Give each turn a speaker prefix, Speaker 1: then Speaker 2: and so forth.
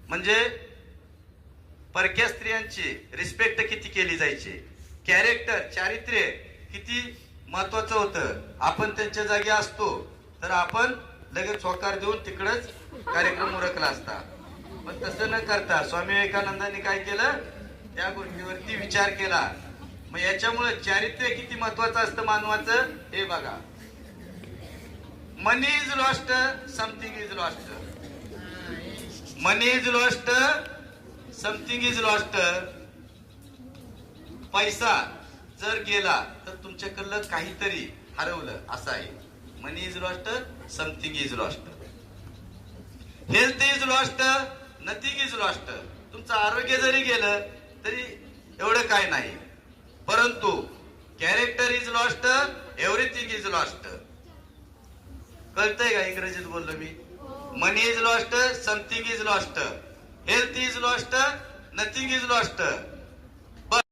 Speaker 1: म्हणजे परक्या स्त्रियांची रिस्पेक्ट किती केली जायची, कॅरेक्टर चारित्र्य किती महत्वाचं होतं. आपण त्यांच्या जागी असतो तर आपण लगेच होकार देऊन तिकडच कार्यक्रम उरकला असता. पण तसं न करता स्वामी विवेकानंदांनी काय केलं, त्या गोष्टीवरती विचार केला. मग याच्यामुळे चारित्र्य किती महत्वाचं असतं मानवाचं हे बघा. Money is lost, something is lost. Money is lost, something is lost. पैसा जर गेला तर तुमच्याकडलं काहीतरी हरवलं असं आहे. Money is lost, something is lost. Health is lost, nothing is lost. तुमचं आरोग्य जरी गेलं तरी एवढं काय नाही, परंतु character is lost, everything is lost. कळतंय का इंग्रजीत बोललो मी? Money is lost, something is lost, health is lost, nothing is lost.